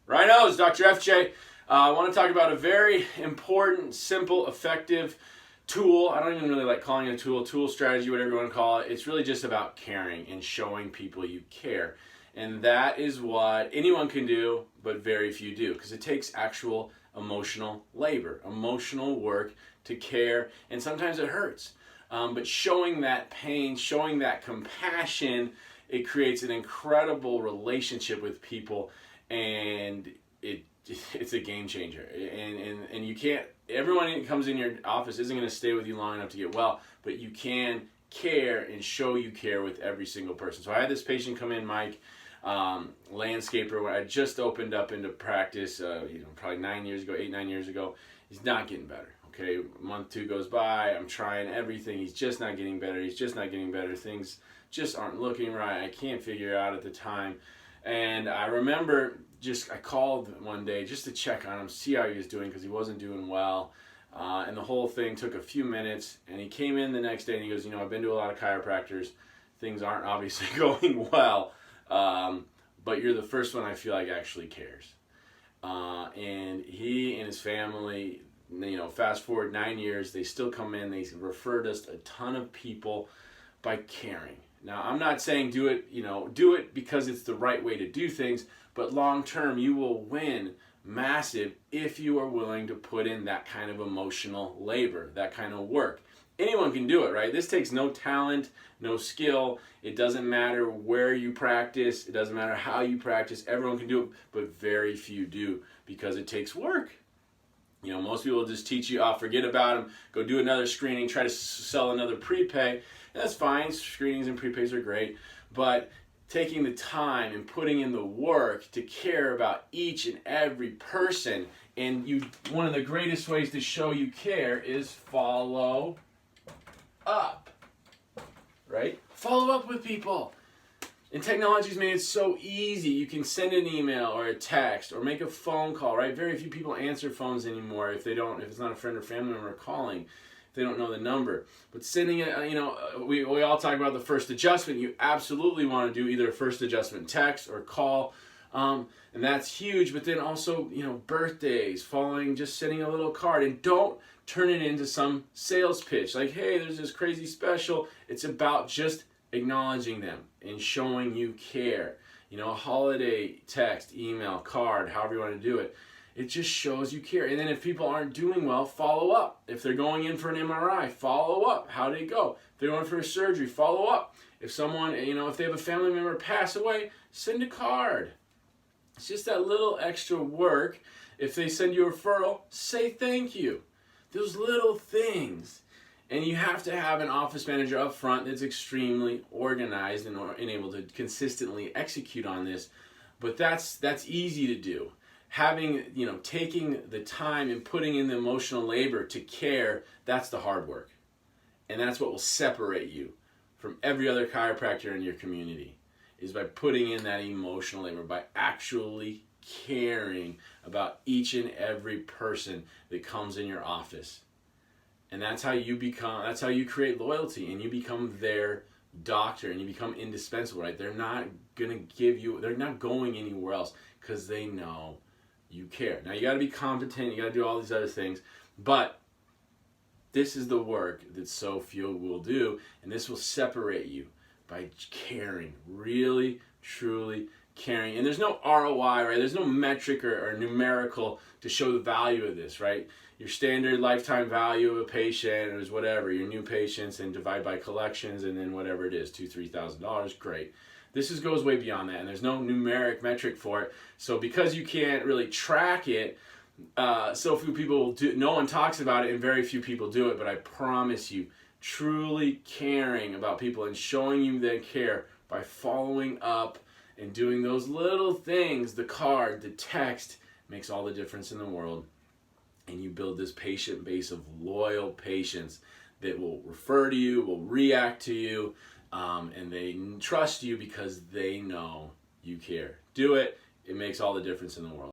Rhinos, Dr. FJ. I want to talk about a very important, simple, effective tool. I don't even really like calling it a tool strategy, whatever you want to call it. It's really just about caring and showing people you care. And that is what anyone can do, but very few do, because it takes actual emotional labor, emotional work to care, and sometimes it hurts. But showing that pain, showing that compassion, it creates an incredible relationship with people, and it's a game changer. And you can't, everyone that comes in your office isn't going to stay with you long enough to get well, but you can care and show you care with every single person. So I had this patient come in, Mike, landscaper, when I just opened up into practice, probably 9 years ago, 8-9 years ago. He's not getting better. Okay, month 2 goes by, I'm trying everything, he's just not getting better, things just aren't looking right, I can't figure it out at the time. And I remember I called one day just to check on him, see how he was doing, because he wasn't doing well. And the whole thing took a few minutes, and he came in the next day and he goes, I've been to a lot of chiropractors, things aren't obviously going well, but you're the first one I feel like actually cares. And he and his family, fast forward 9 years, they still come in, they referred us a ton of people by caring. Now, I'm not saying do it because it's the right way to do things, but long term you will win massive if you are willing to put in that kind of emotional labor, that kind of work. Anyone can do it, right? This takes no talent, no skill. It doesn't matter where you practice. It doesn't matter how you practice. Everyone can do it, but very few do, because it takes work. Most people just teach you, forget about them, go do another screening, try to sell another prepay. And that's fine. Screenings and prepays are great. But taking the time and putting in the work to care about each and every person, and one of the greatest ways to show you care is follow up, right? Follow up with people. And technology's made it so easy. You can send an email or a text or make a phone call, right? Very few people answer phones anymore if it's not a friend or family member calling, if they don't know the number. But sending it, we all talk about the first adjustment. You absolutely want to do either a first adjustment text or call, and that's huge. But then also, birthdays, just sending a little card, and don't turn it into some sales pitch like, hey, there's this crazy special. It's about just acknowledging them and showing you care. A holiday text, email, card, however you want to do it. It just shows you care. And then if people aren't doing well, follow up. If they're going in for an MRI, follow up. How did it go? If they're going for a surgery, follow up. If someone, if they have a family member pass away, send a card. It's just that little extra work. If they send you a referral, say thank you. Those little things. And you have to have an office manager up front that's extremely organized and able to consistently execute on this. But that's easy to do. Having, taking the time and putting in the emotional labor to care, that's the hard work. And that's what will separate you from every other chiropractor in your community, is by putting in that emotional labor, by actually caring about each and every person that comes in your office. And that's how you create loyalty, and you become their doctor, and you become indispensable, right? They're not going anywhere else because they know you care. Now, you got to be competent, you got to do all these other things, but this is the work that so few will do, and this will separate you by caring, really, truly caring. And there's no ROI, right? There's no metric or numerical to show the value of this, right? Your standard lifetime value of a patient is whatever, your new patients, and divide by collections, and then whatever it is, $2,000-$3,000, great. This goes way beyond that, and there's no numeric metric for it. So because you can't really track it, so few people do. No one talks about it, and very few people do it. But I promise you, truly caring about people and showing you they care by following up and doing those little things, the card, the text, makes all the difference in the world. And you build this patient base of loyal patients that will refer to you, will react to you, and they trust you because they know you care. Do it. It makes all the difference in the world.